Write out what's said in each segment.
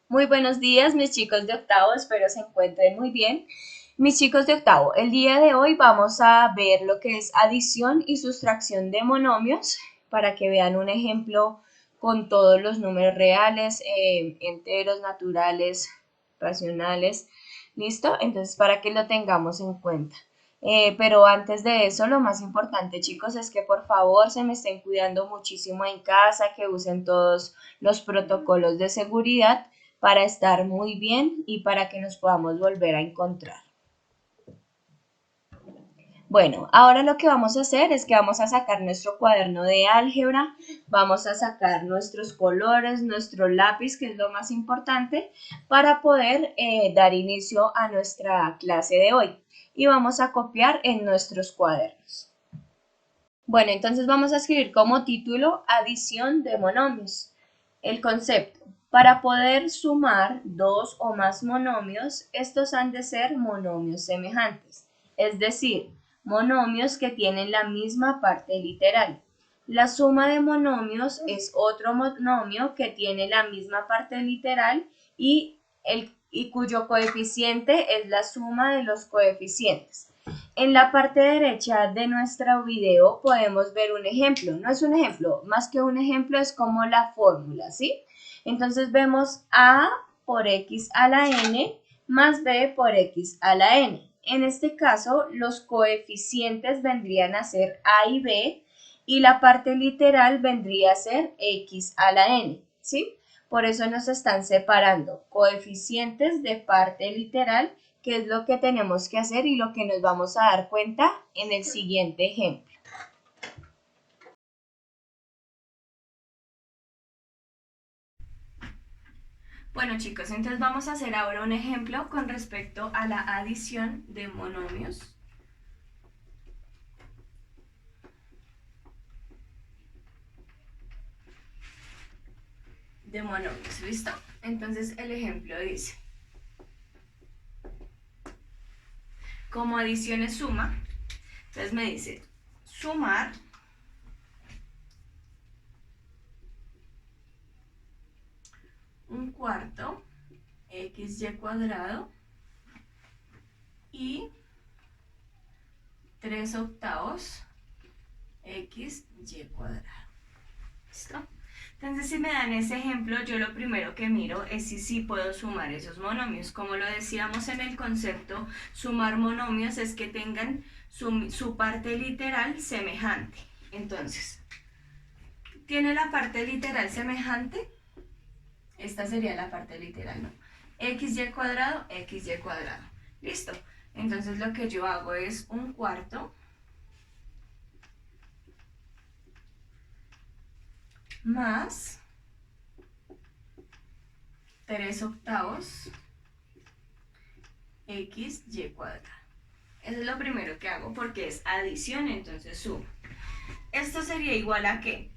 Muy buenos días, mis chicos de octavo, espero se encuentren muy bien. Mis chicos de octavo, el día de hoy vamos a ver lo que es adición y sustracción de monomios para que vean un ejemplo con todos los números reales, enteros, naturales, racionales. ¿Listo? Entonces, para que lo tengamos en cuenta. Pero antes de eso, lo más importante, chicos, es que por favor se me estén cuidando muchísimo en casa, que usen todos los protocolos de seguridad para estar muy bien y para que nos podamos volver a encontrar. Bueno, ahora lo que vamos a hacer es que vamos a sacar nuestro cuaderno de álgebra, vamos a sacar nuestros colores, nuestro lápiz, que es lo más importante, para poder dar inicio a nuestra clase de hoy. Y vamos a copiar en nuestros cuadernos. Bueno, entonces vamos a escribir como título adición de monomios. El concepto. Para poder sumar dos o más monomios, estos han de ser monomios semejantes, es decir, monomios que tienen la misma parte literal. La suma de monomios es otro monomio que tiene la misma parte literal y cuyo coeficiente es la suma de los coeficientes. En la parte derecha de nuestro video podemos ver un ejemplo. No es un ejemplo, más que un ejemplo es como la fórmula, ¿sí? Entonces vemos A por X a la N más B por X a la N. En este caso, los coeficientes vendrían a ser A y B y la parte literal vendría a ser X a la N, ¿sí? Por eso nos están separando coeficientes de parte literal, que es lo que tenemos que hacer y lo que nos vamos a dar cuenta en el siguiente ejemplo. Bueno chicos, entonces vamos a hacer ahora un ejemplo con respecto a la adición de monomios. ¿Listo? Entonces el ejemplo dice, como adición es suma, entonces me dice sumar un cuarto xy cuadrado y 3 octavos xy cuadrado. ¿Listo? Entonces, si me dan ese ejemplo, yo lo primero que miro es si sí puedo sumar esos monomios. Como lo decíamos en el concepto, sumar monomios es que tengan su parte literal semejante. Entonces, ¿tiene la parte literal semejante? Esta sería la parte literal, ¿no? Xy cuadrado, xy cuadrado. ¿Listo? Entonces, lo que yo hago es un cuarto más 3 octavos xy cuadrado. Eso es lo primero que hago porque es adición, entonces sumo. ¿Esto sería igual a qué?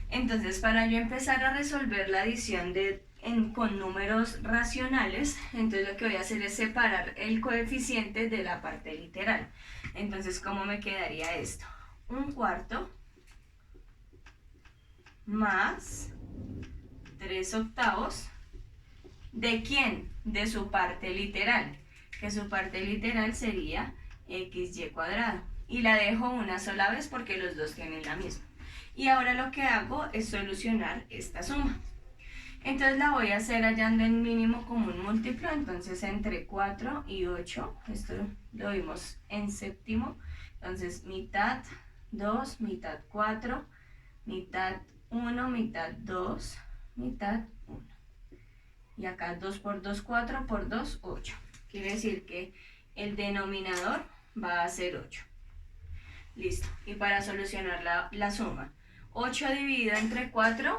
Entonces, para yo empezar a resolver la adición con números racionales, entonces lo que voy a hacer es separar el coeficiente de la parte literal. Entonces, ¿cómo me quedaría esto? Un cuarto más 3 octavos. ¿De quién? De su parte literal, que su parte literal sería xy cuadrado. Y la dejo una sola vez porque los dos tienen la misma. Y ahora lo que hago es solucionar esta suma. Entonces la voy a hacer hallando el mínimo común múltiplo, entonces entre 4 y 8, esto lo vimos en séptimo, entonces mitad 2, mitad 4, mitad 1, mitad 2, mitad 1. Y acá 2 por 2, 4 por 2, 8. Quiere decir que el denominador va a ser 8. Listo. Y para solucionar la suma, 8 dividido entre 4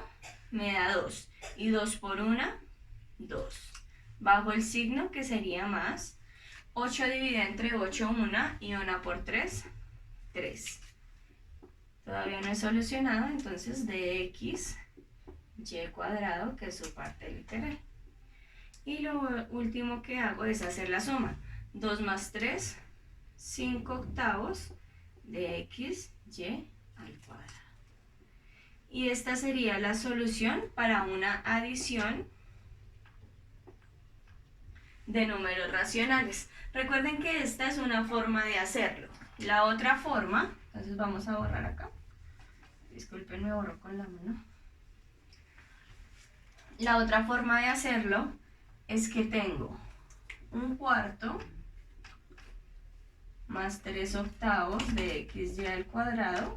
me da 2. Y 2 por 1, 2. Bajo el signo que sería más. 8 dividido entre 8, 1. Y 1 por 3, 3. Todavía no he solucionado, entonces de x y cuadrado, que es su parte literal. Y lo último que hago es hacer la suma. 2 más 3, 5 octavos de x y al cuadrado. Y esta sería la solución para una adición de números racionales. Recuerden que esta es una forma de hacerlo. La otra forma, entonces vamos a borrar acá. Disculpen, me borro con la mano. La otra forma de hacerlo es que tengo un cuarto más 3 octavos de xy al cuadrado,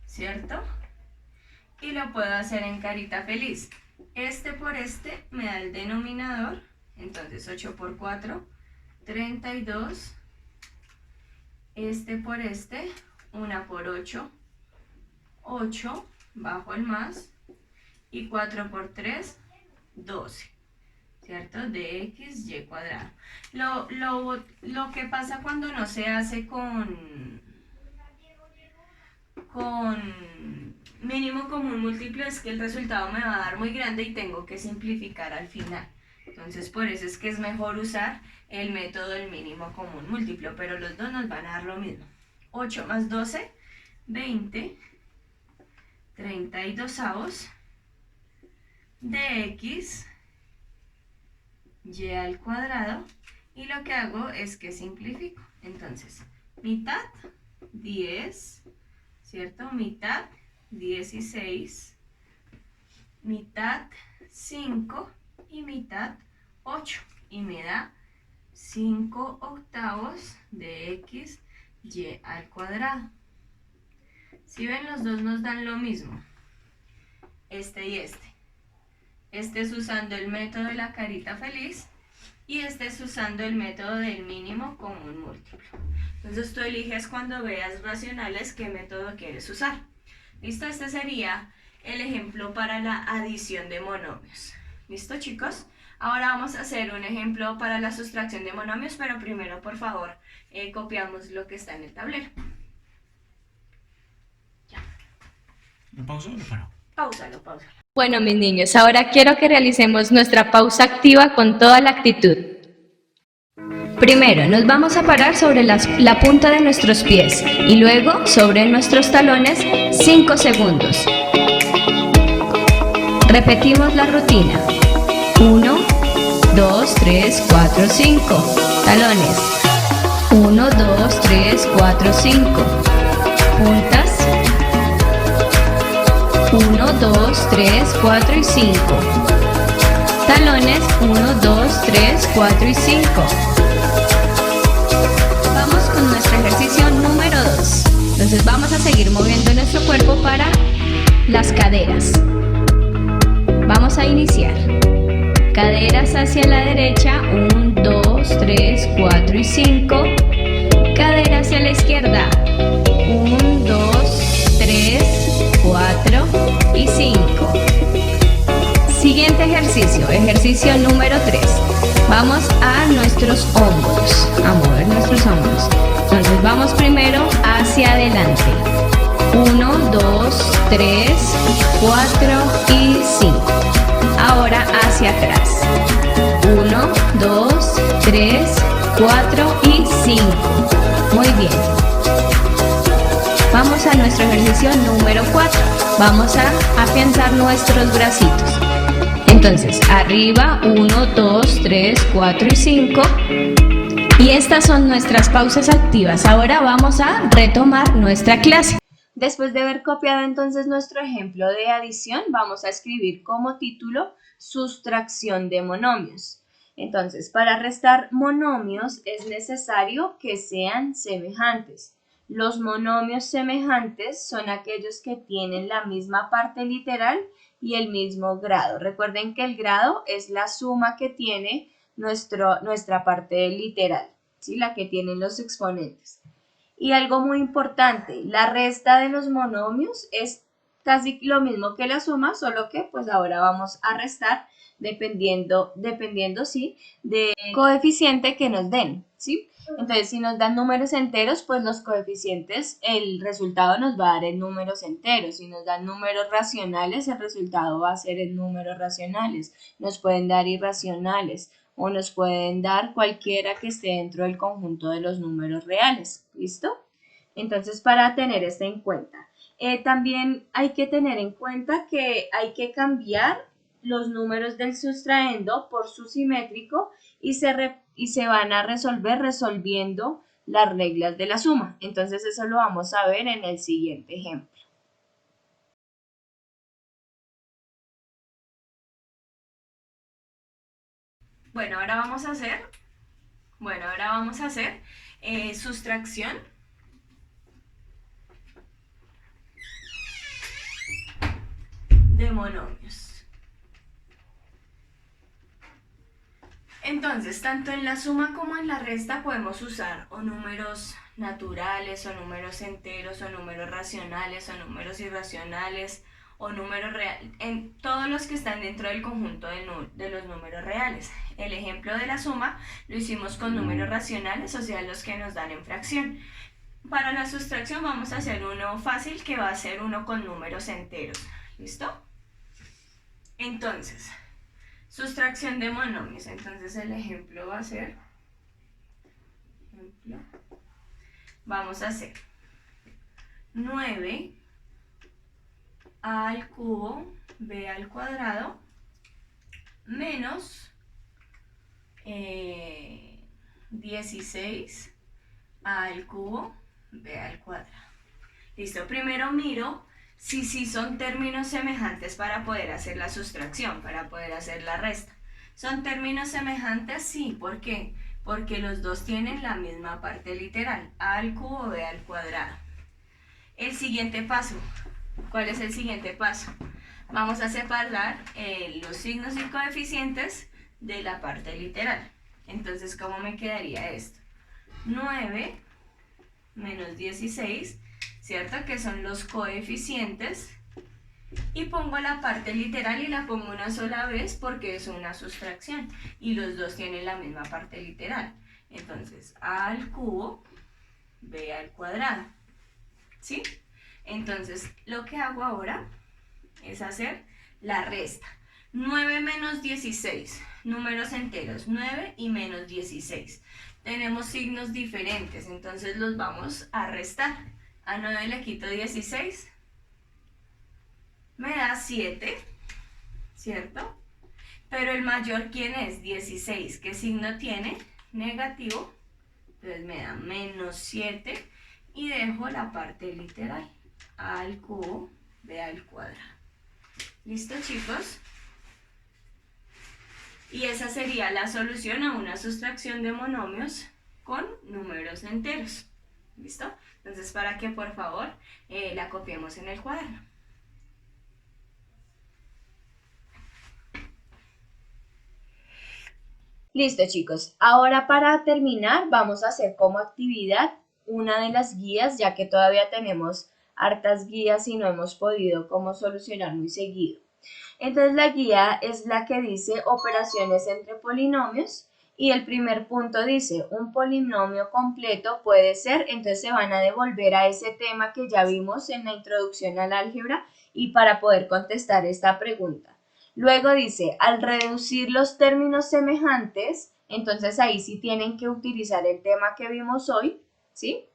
¿cierto? Y lo puedo hacer en carita feliz. Este por este me da el denominador, entonces 8 por 4, 32. Este por este, 1 por 8, 8, bajo el más, y 4 por 3, 12, ¿cierto? De x, y cuadrado. Lo que pasa cuando no se hace con mínimo común múltiplo es que el resultado me va a dar muy grande y tengo que simplificar al final. Entonces por eso es que es mejor usar el método del mínimo común múltiplo, pero los dos nos van a dar lo mismo. 8 más 12, 20, 32avos de x, y al cuadrado, y lo que hago es que simplifico. Entonces, mitad, 10, ¿cierto? Mitad, 16, mitad, 5 y mitad, 8. Y me da 5 octavos de x, y al cuadrado. Si ven, los dos nos dan lo mismo. Este y este. Este es usando el método de la carita feliz y este es usando el método del mínimo común múltiplo. Entonces tú eliges cuando veas racionales qué método quieres usar. ¿Listo? Este sería el ejemplo para la adición de monomios. ¿Listo, chicos? Ahora vamos a hacer un ejemplo para la sustracción de monomios, pero primero, por favor, copiamos lo que está en el tablero. Ya. ¿Lo pauso o lo paro? Páusalo. Bueno, mis niños, ahora quiero que realicemos nuestra pausa activa con toda la actitud. Primero, nos vamos a parar sobre la punta de nuestros pies y luego sobre nuestros talones 5 segundos. Repetimos la rutina. 1, 2, 3, 4, 5. Talones. 1, 2, 3, 4, 5. Puntas. 1, 2, 3, 4 y 5. Talones 1, 2, 3, 4 y 5. Vamos con nuestro ejercicio número 2. Entonces vamos a seguir moviendo nuestro cuerpo para las caderas. Vamos a iniciar. Caderas hacia la derecha, 1, 2, 3, 4 y 5. Cadera hacia la izquierda, 1, 2, 3, 4 y 5. Siguiente ejercicio, ejercicio número 3. Vamos a nuestros hombros, a mover nuestros hombros. Entonces vamos primero hacia adelante. 1, 2, 3, 4 y 5. Ahora hacia atrás. 1, 2, 3, 4 y 5. Muy bien. Vamos a nuestro ejercicio número 4. Vamos a afianzar nuestros bracitos. Entonces, arriba, 1, 2, 3, 4 y 5. Y estas son nuestras pausas activas. Ahora vamos a retomar nuestra clase. Después de haber copiado entonces nuestro ejemplo de adición, vamos a escribir como título sustracción de monomios. Entonces, para restar monomios es necesario que sean semejantes. Los monomios semejantes son aquellos que tienen la misma parte literal y el mismo grado. Recuerden que el grado es la suma que tiene nuestra parte literal, ¿sí? La que tienen los exponentes. Y algo muy importante, la resta de los monomios es casi lo mismo que la suma, solo que pues ahora vamos a restar dependiendo sí, del coeficiente que nos den, ¿sí? Entonces, si nos dan números enteros, pues los coeficientes, el resultado nos va a dar en números enteros. Si nos dan números racionales, el resultado va a ser en números racionales. Nos pueden dar irracionales o nos pueden dar cualquiera que esté dentro del conjunto de los números reales. ¿Listo? Entonces, para tener esto en cuenta. También hay que tener en cuenta que hay que cambiar los números del sustraendo por su simétrico y se van a resolver resolviendo las reglas de la suma. Entonces eso lo vamos a ver en el siguiente ejemplo. Bueno, ahora vamos a hacer sustracción de monomios. Entonces, tanto en la suma como en la resta podemos usar o números naturales, o números enteros, o números racionales, o números irracionales, o números reales, en todos los que están dentro del conjunto de los números reales. El ejemplo de la suma lo hicimos con números racionales, o sea, los que nos dan en fracción. Para la sustracción vamos a hacer uno fácil, que va a ser uno con números enteros. ¿Listo? Entonces, sustracción de monomios. Entonces el ejemplo va a ser, vamos a hacer 9 a al cubo b al cuadrado menos 16 a al cubo b al cuadrado. Listo, primero miro si son términos semejantes para poder hacer la sustracción, para poder hacer la resta. ¿Son términos semejantes? Sí, ¿por qué? Porque los dos tienen la misma parte literal, a al cubo b al cuadrado. El siguiente paso, ¿cuál es el siguiente paso? Vamos a separar los signos y coeficientes de la parte literal. Entonces, ¿cómo me quedaría esto? 9 menos 16, ¿cierto? Que son los coeficientes. Y pongo la parte literal y la pongo una sola vez porque es una sustracción. Y los dos tienen la misma parte literal. Entonces, a al cubo, b al cuadrado. ¿Sí? Entonces, lo que hago ahora es hacer la resta. 9 menos 16, números enteros, 9 y menos 16. Tenemos signos diferentes, entonces los vamos a restar. A 9 le quito 16, me da 7, ¿cierto? Pero el mayor, ¿quién es? 16. ¿Qué signo tiene? Negativo. Entonces me da menos 7 y dejo la parte literal. A al cubo, b al cuadrado. ¿Listo, chicos? Y esa sería la solución a una sustracción de monomios con números enteros. ¿Listo? Entonces, para que por favor la copiemos en el cuaderno. Listo, chicos. Ahora, para terminar, vamos a hacer como actividad una de las guías, ya que todavía tenemos hartas guías y no hemos podido como solucionar muy seguido. Entonces la guía es la que dice operaciones entre polinomios y el primer punto dice un polinomio completo puede ser, entonces se van a devolver a ese tema que ya vimos en la introducción al álgebra y para poder contestar esta pregunta. Luego dice al reducir los términos semejantes, entonces ahí sí tienen que utilizar el tema que vimos hoy, ¿sí?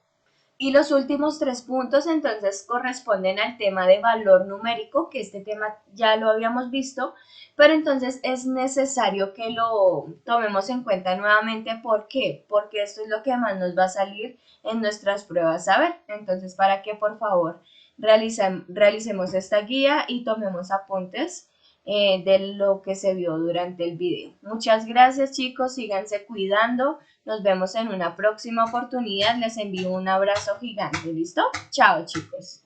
Y los últimos 3 puntos entonces corresponden al tema de valor numérico, que este tema ya lo habíamos visto, pero entonces es necesario que lo tomemos en cuenta nuevamente. ¿Por qué? Porque esto es lo que más nos va a salir en nuestras pruebas a ver. Entonces, para que por favor realicemos esta guía y tomemos apuntes de lo que se vio durante el video. Muchas gracias, chicos, síganse cuidando. Nos vemos en una próxima oportunidad. Les envío un abrazo gigante. ¿Listo? Chao, chicos.